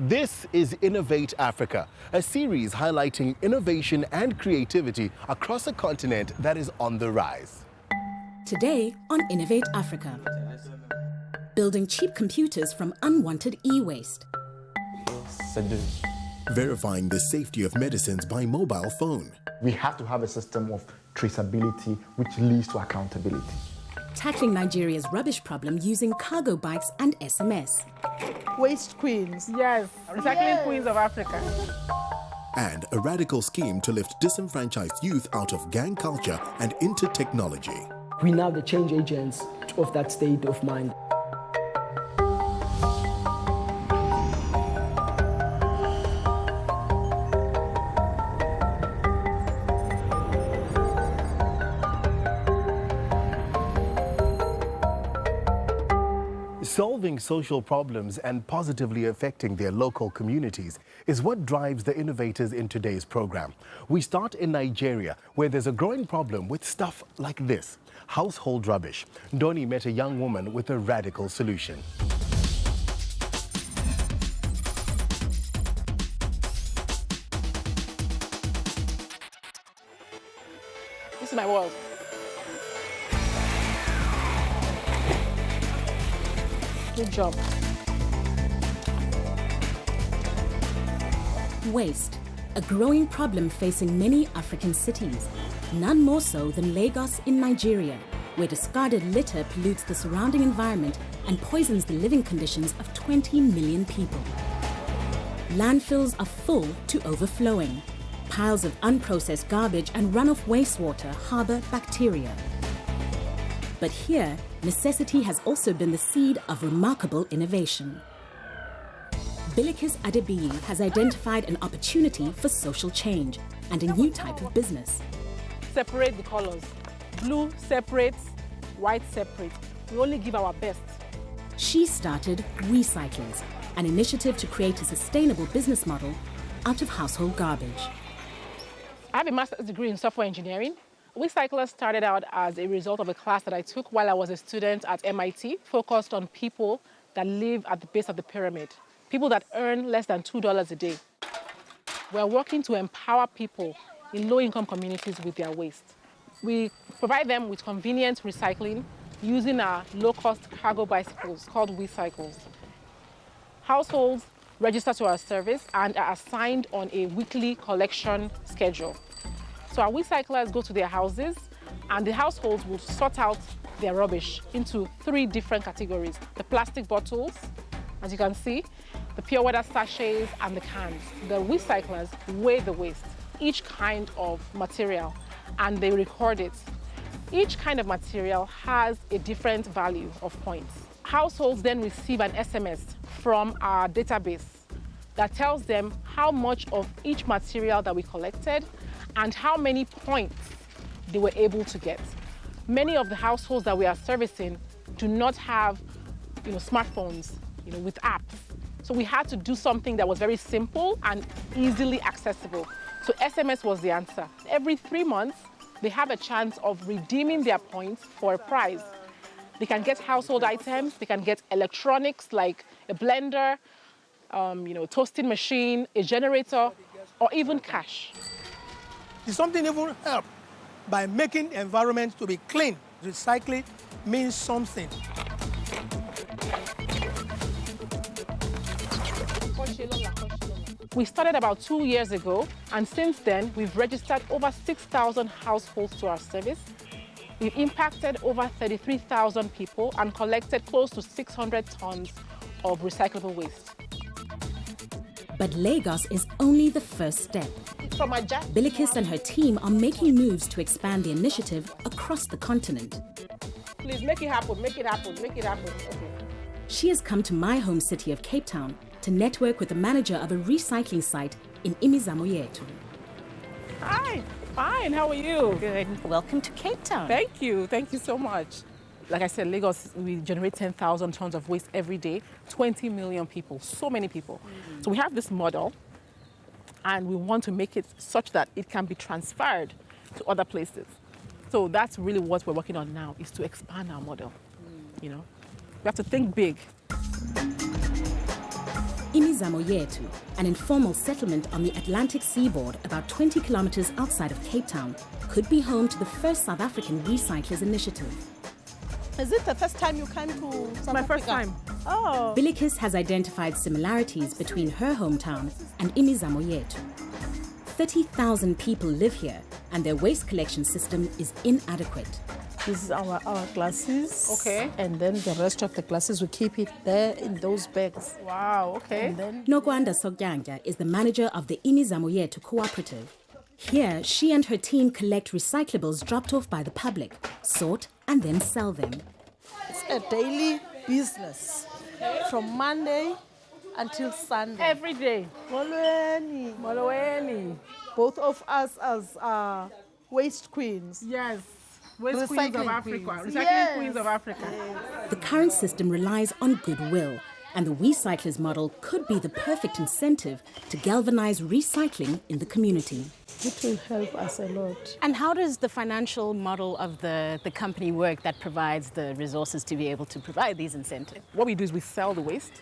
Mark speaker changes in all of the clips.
Speaker 1: This is Innovate Africa, a series highlighting innovation and creativity across a continent that is on the rise.
Speaker 2: Today on Innovate Africa, building cheap computers from unwanted e-waste.
Speaker 1: Verifying the safety of medicines by mobile phone.
Speaker 3: We have to have a system of traceability which leads to accountability.
Speaker 2: Tackling Nigeria's rubbish problem using cargo bikes and SMS.
Speaker 4: Waste queens.
Speaker 5: Yes, recycling queens of Africa.
Speaker 1: And a radical scheme to lift disenfranchised youth out of gang culture and into technology.
Speaker 6: We now the change agents of that state of mind.
Speaker 1: Solving social problems and positively affecting their local communities is what drives the innovators in today's program. We start in Nigeria, where there's a growing problem with stuff like this, household rubbish. Doni met a young woman with a radical solution.
Speaker 5: This is my world. Good job.
Speaker 2: Waste, a growing problem facing many African cities, none more so than Lagos in Nigeria, where discarded litter pollutes the surrounding environment and poisons the living conditions of 20 million people. Landfills are full to overflowing. Piles of unprocessed garbage and runoff wastewater harbor bacteria. But here, necessity has also been the seed of remarkable innovation. Bilikis Adebiyi has identified an opportunity for social change and a new type of business.
Speaker 5: Separate the colors. Blue separates, white separates. We only give our best.
Speaker 2: She started Recyclers, an initiative to create a sustainable business model out of household garbage.
Speaker 5: I have a master's degree in software engineering. WeCyclers started out as a result of a class that I took while I was a student at MIT, focused on people that live at the base of the pyramid, people that earn less than $2 a day. We're working to empower people in low-income communities with their waste. We provide them with convenient recycling using our low-cost cargo bicycles called WeCycles. Households register to our service and are assigned on a weekly collection schedule. So our WeCyclers go to their houses and the households will sort out their rubbish into 3 different categories. The plastic bottles, as you can see, the pure water sachets and the cans. The WeCyclers weigh the waste, each kind of material, and they record it. Each kind of material has a different value of points. Households then receive an SMS from our database that tells them how much of each material that we collected and how many points they were able to get. Many of the households that we are servicing do not have, smartphones, with apps. So we had to do something that was very simple and easily accessible. So SMS was the answer. Every 3 months, they have a chance of redeeming their points for a prize. They can get household items, they can get electronics like a blender, toasting machine, a generator, or even cash.
Speaker 4: Something even help by making the environment to be clean. Recycling means something.
Speaker 5: We started about 2 years ago, and since then, we've registered over 6,000 households to our service. We've impacted over 33,000 people and collected close to 600 tons of recyclable waste.
Speaker 2: But Lagos is only the first step. Bilikis and her team are making moves to expand the initiative across the continent.
Speaker 5: Please make it happen, make it happen, make it happen. Okay.
Speaker 2: She has come to my home city of Cape Town to network with the manager of a recycling site in Imizamoyetu.
Speaker 5: Hi, fine, how are you?
Speaker 2: Good. Welcome to Cape Town.
Speaker 5: Thank you so much. Like I said, Lagos, we generate 10,000 tons of waste every day, 20 million people, so many people. So we have this model, and we want to make it such that it can be transferred to other places. So that's really what we're working on now, is to expand our model. We have to think big.
Speaker 2: Imizamo Yetu, an informal settlement on the Atlantic seaboard about 20 kilometers outside of Cape Town, could be home to the first South African Recyclers Initiative.
Speaker 7: Is it the first time you came to South
Speaker 5: My
Speaker 7: Africa?
Speaker 5: first time.
Speaker 7: Oh.
Speaker 2: Bilikis has identified similarities between her hometown and Imizamo Yetu. 30,000 people live here, and their waste collection system is inadequate.
Speaker 7: This is our glasses.
Speaker 5: Okay.
Speaker 7: And then the rest of the glasses, we keep it there in those bags.
Speaker 5: Wow, okay.
Speaker 7: And then
Speaker 2: Nogwanda Sogyanga is the manager of the Imizamo Yetu cooperative. Here, she and her team collect recyclables dropped off by the public, sort and then sell them.
Speaker 7: it's a daily business from Monday until Sunday.
Speaker 5: Every day.
Speaker 7: Molweni.
Speaker 5: Moloweni.
Speaker 7: Both of us as waste queens.
Speaker 5: Yes. Waste Queens of
Speaker 7: Recycling
Speaker 5: Africa.
Speaker 7: queens.
Speaker 5: Recycling
Speaker 7: Yes.
Speaker 5: Queens of Africa.
Speaker 2: The current system relies on goodwill, and the WeCyclers model could be the perfect incentive to galvanize recycling in the community.
Speaker 7: It will help us a lot.
Speaker 2: And how does the financial model of the company work that provides the resources to be able to provide these incentives?
Speaker 5: What we do is we sell the waste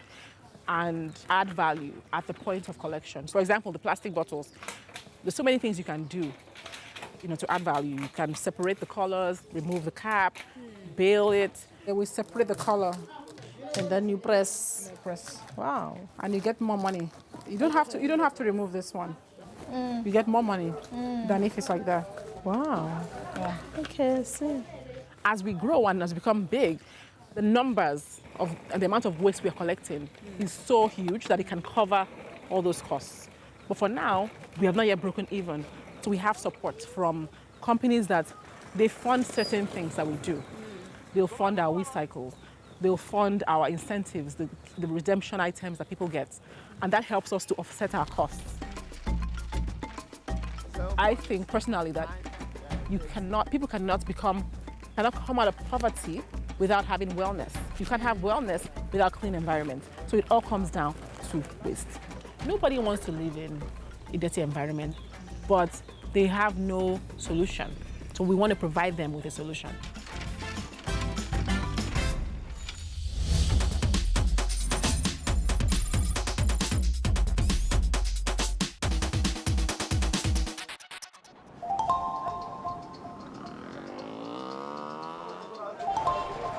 Speaker 5: and add value at the point of collection. For example, the plastic bottles. There's so many things you can do, to add value. You can separate the colors, remove the cap, bale it. We separate the color.
Speaker 7: And then you press.
Speaker 5: Press.
Speaker 7: Wow.
Speaker 5: And you get more money. You don't have to remove this one. You get more money than if it's like that.
Speaker 7: Wow.
Speaker 5: Yeah.
Speaker 7: Okay, I see.
Speaker 5: As we grow and as we become big, the numbers of and the amount of waste we are collecting is so huge that it can cover all those costs. But for now, we have not yet broken even. So we have support from companies that they fund certain things that we do. They'll fund our recycles. They'll fund our incentives, the redemption items that people get. And that helps us to offset our costs. I think personally that people cannot come out of poverty without having wellness. You can't have wellness without clean environment. So it all comes down to waste. Nobody wants to live in a dirty environment, but they have no solution. So we want to provide them with a solution.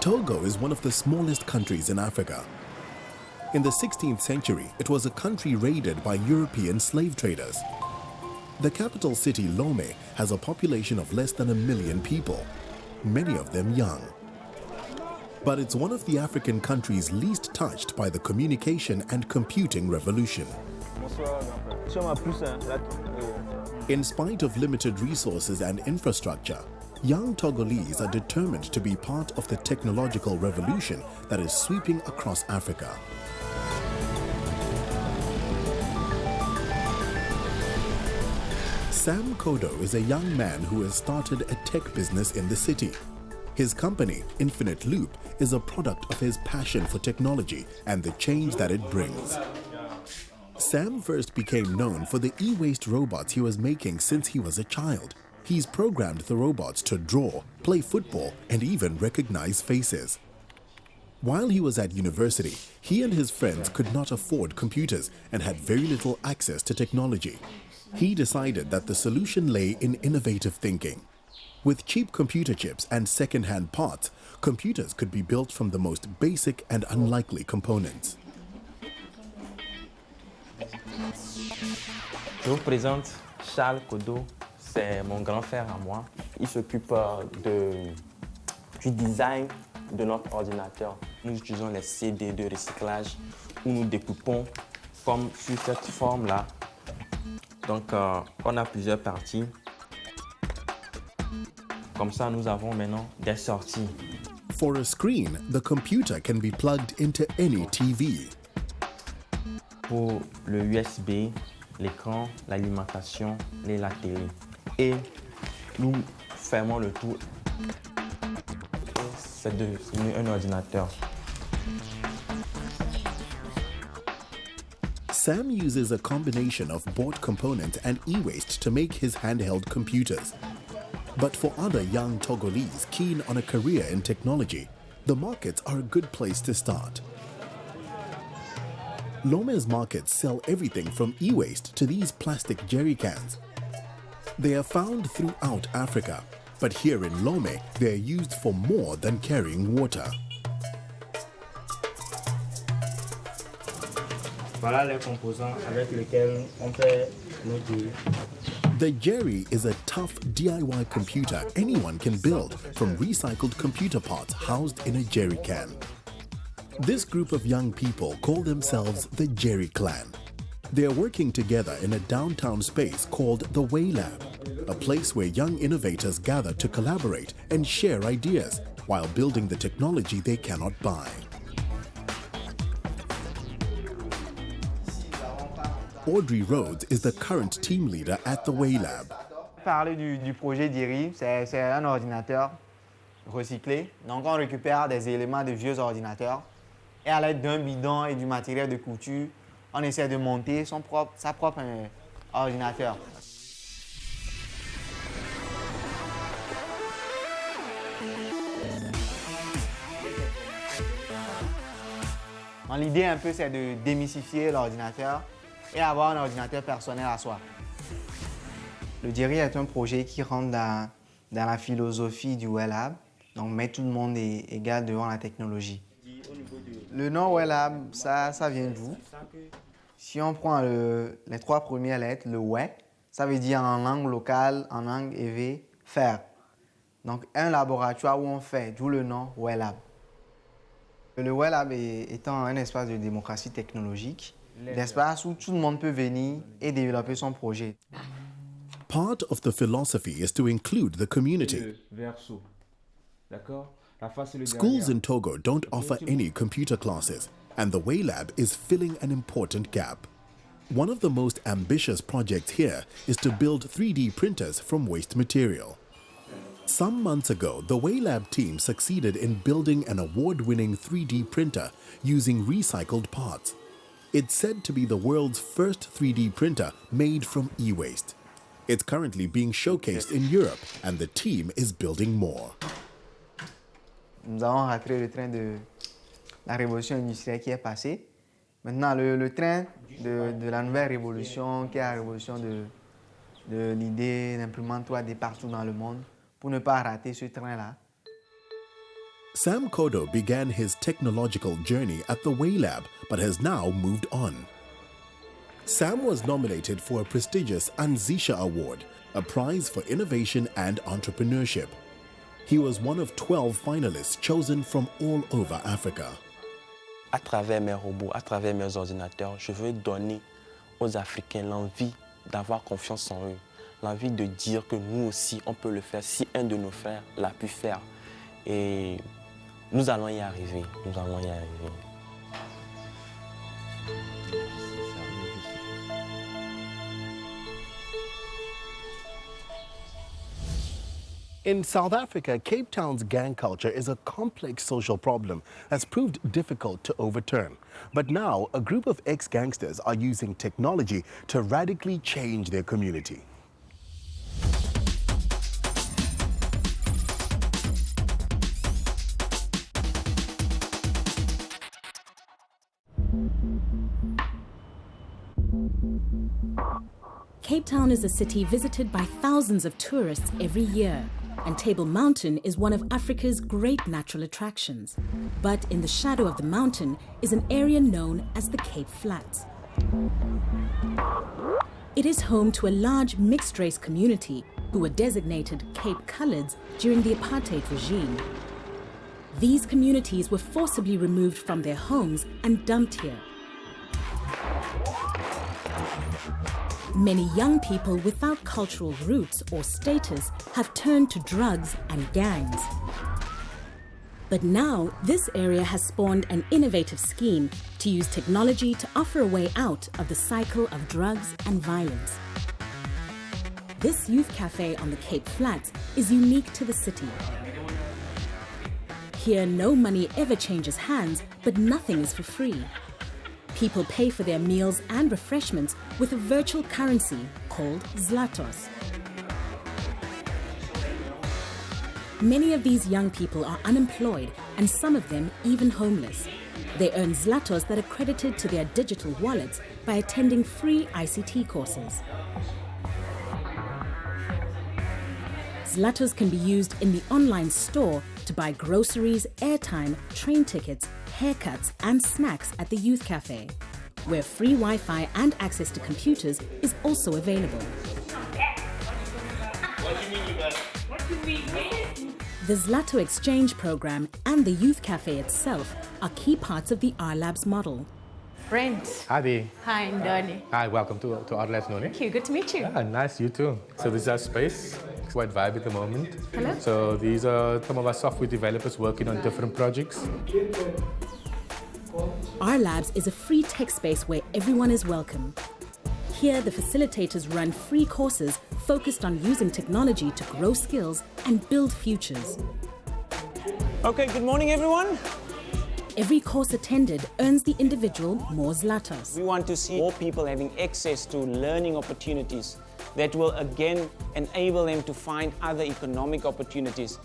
Speaker 1: Togo is one of the smallest countries in Africa. In the 16th century, it was a country raided by European slave traders. The capital city, Lomé, has a population of less than 1 million people, many of them young. But it's one of the African countries least touched by the communication and computing revolution. In spite of limited resources and infrastructure, young Togolese are determined to be part of the technological revolution that is sweeping across Africa. Sam Kodo is a young man who has started a tech business in the city. His company, Infinite Loop, is a product of his passion for technology and the change that it brings. Sam first became known for the e-waste robots he was making since he was a child. He's programmed the robots to draw, play football, and even recognize faces. While he was at university, he and his friends could not afford computers and had very little access to technology. He decided that the solution lay in innovative thinking. With cheap computer chips and second-hand parts, computers could be built from the most basic and unlikely components.
Speaker 8: Je vous présente Charles Kodo, c'est mon grand frère à moi. Il s'occupe du design de notre ordinateur. Nous utilisons les CD de recyclage où nous découpons comme sur cette forme-là. Donc, on a plusieurs parties. Comme ça, nous avons maintenant des sorties.
Speaker 1: For a screen, the computer can be plugged into any TV.
Speaker 8: Pour le USB, l'écran, l'alimentation et la télé. Et nous fermons le tout. C'est devenu un ordinateur.
Speaker 1: Sam uses a combination of bought components and e-waste to make his handheld computers. But for other young Togolese keen on a career in technology, the markets are a good place to start. Lome's markets sell everything from e-waste to these plastic jerry cans. They are found throughout Africa, but here in Lome, they are used for more than carrying water.
Speaker 9: Voilà les composants avec lesquels on fait nos jerry.
Speaker 1: The jerry is a tough DIY computer anyone can build from recycled computer parts housed in a jerry can. This group of young people call themselves the Jerry Clan. They are working together in a downtown space called the Way Lab, a place where young innovators gather to collaborate and share ideas while building the technology they cannot buy. Audrey Rhodes is the current team leader at the Way Lab.
Speaker 10: Parler du projet Jerry, c'est un ordinateur recyclé. Donc on récupère des éléments de vieux ordinateurs et à l'aide d'un bidon et du matériel de couture, on essaie de monter sa propre ordinateur. L'idée un peu c'est de démystifier l'ordinateur et avoir un ordinateur personnel à soi. Le Jerry est un projet qui rentre dans la philosophie du Way Lab, donc mettre tout le monde égal devant la technologie. Le nom Way Lab, ça vient d'où? Si on prend les 3 premières lettres, le Way, ça veut dire en langue locale, en langue EV, faire. Donc un laboratoire où on fait, d'où le nom Way Lab. Le Way Lab étant un espace de démocratie technologique, l'espace où tout le monde peut venir et développer son projet.
Speaker 1: Part of the philosophy is to include the community. Schools in Togo don't offer any computer classes, and the Way Lab is filling an important gap. One of the most ambitious projects here is to build 3D printers from waste material. Some months ago, the Way Lab team succeeded in building an award-winning 3D printer using recycled parts. It's said to be the world's first 3D printer made from e-waste. It's currently being showcased in Europe, and the team is building more.
Speaker 10: Nous avons raté le train de la révolution industrielle qui est passée. Maintenant, le train de la nouvelle révolution, qui est la révolution de l'idée d'imprimante 3D partout dans le monde, pour ne pas rater ce train-là.
Speaker 1: Sam Kodo began his technological journey at the Way Lab, but has now moved on. Sam was nominated for a prestigious Anzisha Award, a prize for innovation and entrepreneurship. He was one of 12 finalists chosen from all over Africa.
Speaker 8: À travers mes robots, à travers mes ordinateurs, je veux donner aux Africains l'envie d'avoir confiance en eux, l'envie de dire que nous aussi, on peut le faire si un de nos frères l'a pu faire. Et nous allons y arriver, nous allons y arriver.
Speaker 1: In South Africa, Cape Town's gang culture is a complex social problem that's proved difficult to overturn. But now, a group of ex-gangsters are using technology to radically change their community.
Speaker 2: Cape Town is a city visited by thousands of tourists every year, and Table Mountain is one of Africa's great natural attractions. But in the shadow of the mountain is an area known as the Cape Flats. It is home to a large mixed-race community who were designated Cape Coloureds during the apartheid regime. These communities were forcibly removed from their homes and dumped here. Many young people without cultural roots or status have turned to drugs and gangs. But now, this area has spawned an innovative scheme to use technology to offer a way out of the cycle of drugs and violence. This youth cafe on the Cape Flats is unique to the city. Here, no money ever changes hands, but nothing is for free. People pay for their meals and refreshments with a virtual currency called Zlatos. Many of these young people are unemployed and some of them even homeless. They earn zlatos that are credited to their digital wallets by attending free ICT courses. Zlatos can be used in the online store to buy groceries, airtime, train tickets, haircuts and snacks at the youth cafe, where free Wi-Fi and access to computers is also available. The Zlato Exchange program and the youth cafe itself are key parts of the R Labs model.
Speaker 11: Brent.
Speaker 12: Hi there.
Speaker 11: Hi, Ndoni.
Speaker 12: Hi, welcome to R Labs, Noni.
Speaker 11: Thank you, good to meet you.
Speaker 12: Yeah, nice, you too. So this is our space. It's quite vibe at the moment.
Speaker 11: Hello.
Speaker 12: So these are some of our software developers working on different projects.
Speaker 2: R Labs is a free tech space where everyone is welcome. Here, the facilitators run free courses focused on using technology to grow skills and build futures.
Speaker 13: Okay, good morning, everyone.
Speaker 2: Every course attended earns the individual more zlatos.
Speaker 13: We want to see more people having access to learning opportunities that will again enable them to find other economic opportunities.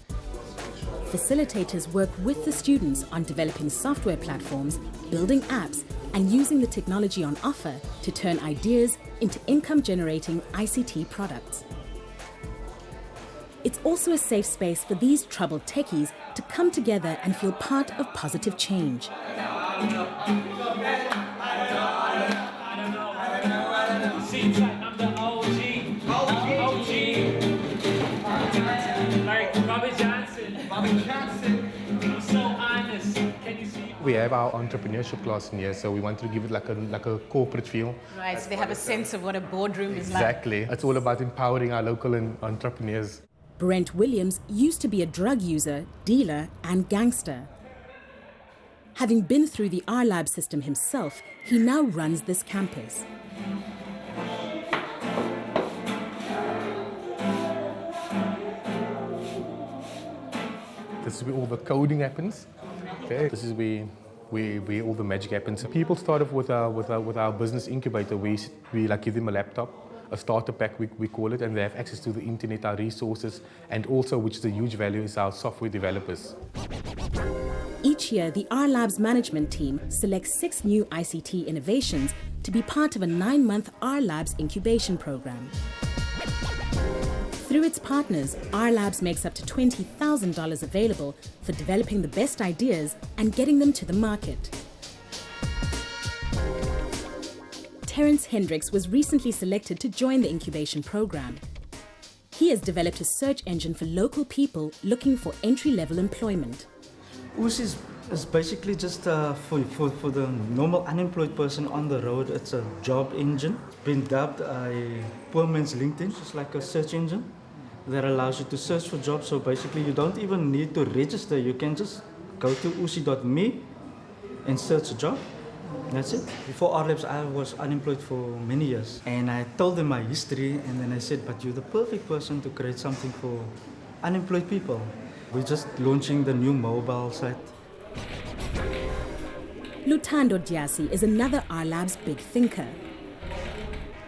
Speaker 2: Facilitators work with the students on developing software platforms, building apps, and using the technology on offer to turn ideas into income-generating ICT products. It's also a safe space for these troubled techies to come together and feel part of positive change.
Speaker 12: We have our entrepreneurship class in here, so we want to give it like a corporate feel.
Speaker 11: Right, so they have a sense of what a boardroom is like.
Speaker 12: Exactly. It's all about empowering our local entrepreneurs.
Speaker 2: Brent Williams used to be a drug user, dealer, and gangster. Having been through the R Lab system himself, he now runs this campus.
Speaker 12: This is where all the coding happens. Okay. This is where all the magic happens. People start off with our business incubator. We like give them a laptop, a starter pack we call it, and they have access to the internet, our resources, and also, which is a huge value, is our software developers.
Speaker 2: Each year, the R Labs management team selects 6 new ICT innovations to be part of a 9-month R Labs incubation program. Through its partners, R Labs makes up to $20,000 available for developing the best ideas and getting them to the market. Terence Hendricks was recently selected to join the incubation program. He has developed a search engine for local people looking for entry-level employment.
Speaker 14: OOS is basically just for the normal unemployed person on the road. It's a job engine, been dubbed a poor man's LinkedIn. It's like a search engine that allows you to search for jobs. So basically you don't even need to register. You can just go to oosi.me and search a job. That's it. Before R Labs, I was unemployed for many years. And I told them my history, and then I said, but you're the perfect person to create something for unemployed people. We're just launching the new mobile site.
Speaker 2: Lutando Diasi is another R Labs big thinker.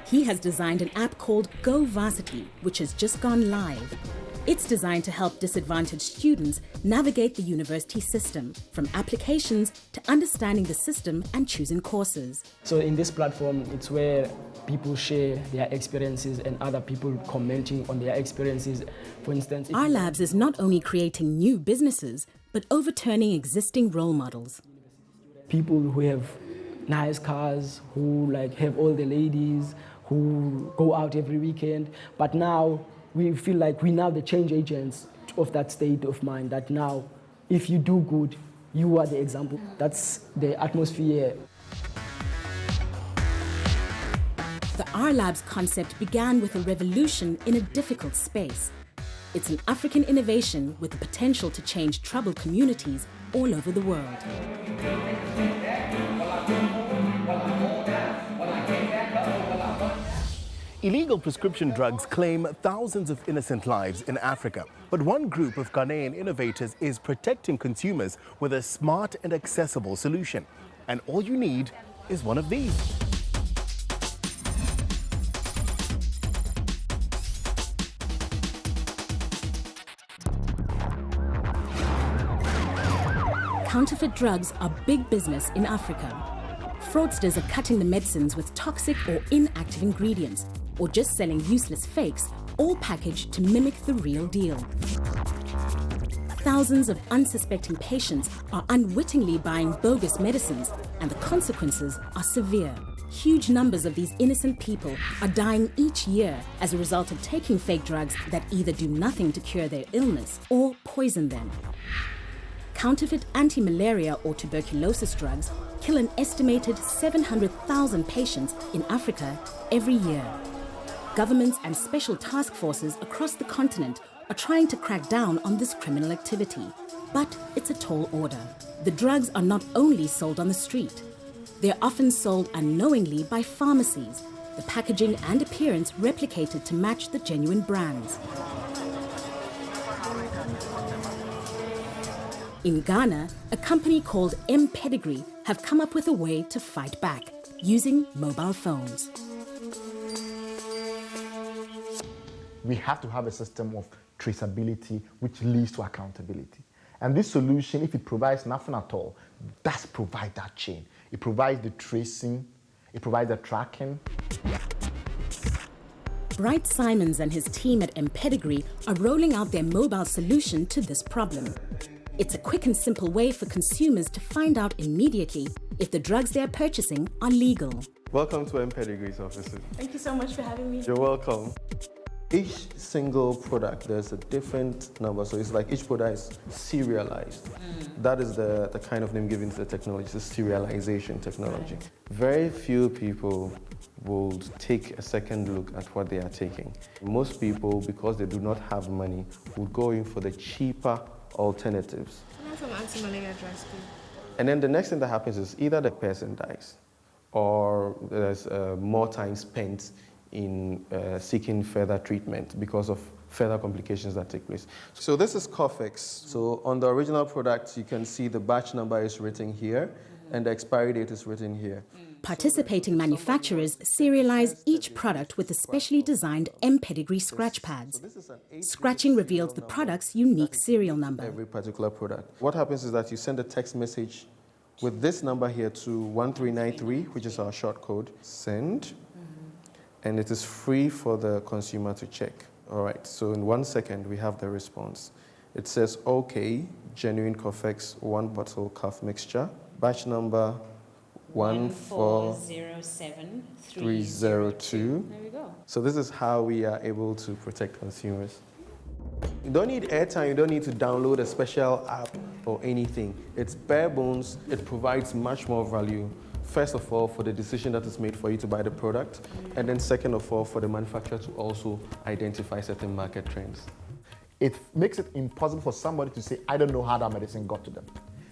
Speaker 2: He has designed an app called Go Varsity, which has just gone live. It's designed to help disadvantaged students navigate the university system, from applications to understanding the system and choosing courses.
Speaker 6: So in this platform, it's where people share their experiences and other people commenting on their experiences. For instance,
Speaker 2: R Labs is not only creating new businesses, but overturning existing role models.
Speaker 6: People who have nice cars, who have all the ladies, who go out every weekend, but now we feel like we're now the change agents of that state of mind, that now if you do good, you are the example. That's the atmosphere.
Speaker 2: The R Labs concept began with a revolution in a difficult space. It's an African innovation with the potential to change troubled communities all over the world.
Speaker 1: Illegal prescription drugs claim thousands of innocent lives in Africa. But one group of Ghanaian innovators is protecting consumers with a smart and accessible solution. And all you need is one of these.
Speaker 2: Counterfeit drugs are big business in Africa. Fraudsters are cutting the medicines with toxic or inactive ingredients, or just selling useless fakes, all packaged to mimic the real deal. Thousands of unsuspecting patients are unwittingly buying bogus medicines, and the consequences are severe. Huge numbers of these innocent people are dying each year as a result of taking fake drugs that either do nothing to cure their illness or poison them. Counterfeit anti-malaria or tuberculosis drugs kill an estimated 700,000 patients in Africa every year. Governments and special task forces across the continent are trying to crack down on this criminal activity, but it's a tall order. The drugs are not only sold on the street. They're often sold unknowingly by pharmacies, the packaging and appearance replicated to match the genuine brands. In Ghana, a company called M-Pedigree have come up with a way to fight back, using mobile phones.
Speaker 3: We have to have a system of traceability which leads to accountability. And this solution, if it provides nothing at all, does provide that chain. It provides the tracing, it provides the tracking.
Speaker 2: Bright Simons and his team at M-Pedigree are rolling out their mobile solution to this problem. It's a quick and simple way for consumers to find out immediately if the drugs they are purchasing are legal.
Speaker 15: Welcome to M-Pedigree's offices.
Speaker 11: Thank you so much for having me.
Speaker 15: You're welcome. Each single product, there's a different number, so it's like each product is serialized. That is the kind of name given to the technology, the serialization technology. Very few people will take a second look at what they are taking. Most people, because they do not have money, will go in for the cheaper alternatives.
Speaker 11: Can I have some anti-malaria drugs, please?
Speaker 15: And then the next thing that happens is either the person dies or there's more time spent in seeking further treatment because of further complications that take place. So this is Cofex. So on the original product, you can see the batch number is written here and the expiry date is written here.
Speaker 2: Participating manufacturers serialize each product with the specially designed M-Pedigree scratch pads. Scratching reveals the product's unique serial number.
Speaker 15: Every particular product. What happens is that you send a text message with this number here to 1393, which is our short code, send. And it is free for the consumer to check. All right, so in 1 second, we have the response. It says, okay, genuine Cofex 1 bottle cough mixture, batch number 1407302.
Speaker 11: There we go.
Speaker 15: So this is how we are able to protect consumers. You don't need airtime, you don't need to download a special app or anything. It's bare bones, it provides much more value. First of all, for the decision that is made for you to buy the product, and then second of all, for the manufacturer to also identify certain market trends.
Speaker 3: It makes it impossible for somebody to say, I don't know how that medicine got to them.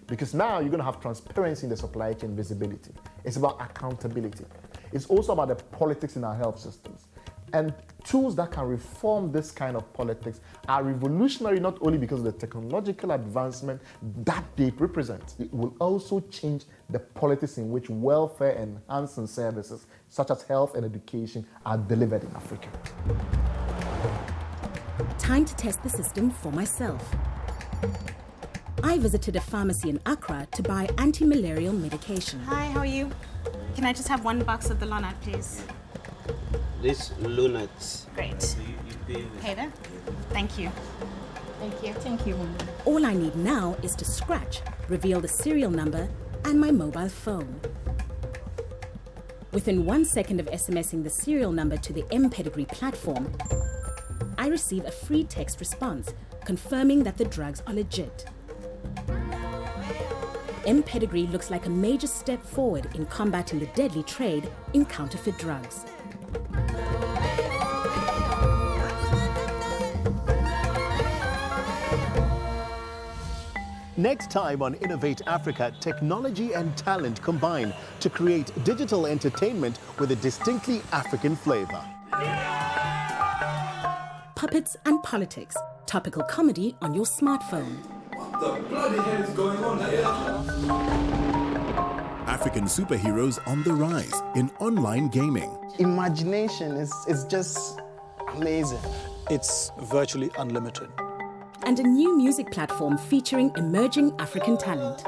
Speaker 3: Because now you're going to have transparency in the supply chain, visibility. It's about accountability. It's also about the politics in our health systems. And tools that can reform this kind of politics are revolutionary not only because of the technological advancement that they represent. It will also change the politics in which welfare enhancing services such as health and education are delivered in Africa.
Speaker 2: Time to test the system for myself. I visited a pharmacy in Accra to buy anti-malarial medication.
Speaker 11: Hi, how are you? Can I just have 1 box of the Lonat, please?
Speaker 16: This Lonat.
Speaker 11: Great. Okay then. Thank you. Thank you. Thank you.
Speaker 2: All I need now is to scratch, reveal the serial number, and my mobile phone. Within 1 second of SMSing the serial number to the M-Pedigree platform, I receive a free text response confirming that the drugs are legit. M-Pedigree looks like a major step forward in combating the deadly trade in counterfeit drugs.
Speaker 1: Next time on Innovate Africa, technology and talent combine to create digital entertainment with a distinctly African flavor.
Speaker 2: Puppets and politics, topical comedy on your smartphone.
Speaker 17: What the bloody hell is going on here?
Speaker 18: African superheroes on the rise in online gaming.
Speaker 19: Imagination is just amazing.
Speaker 20: It's virtually unlimited.
Speaker 2: And a new music platform featuring emerging African talent.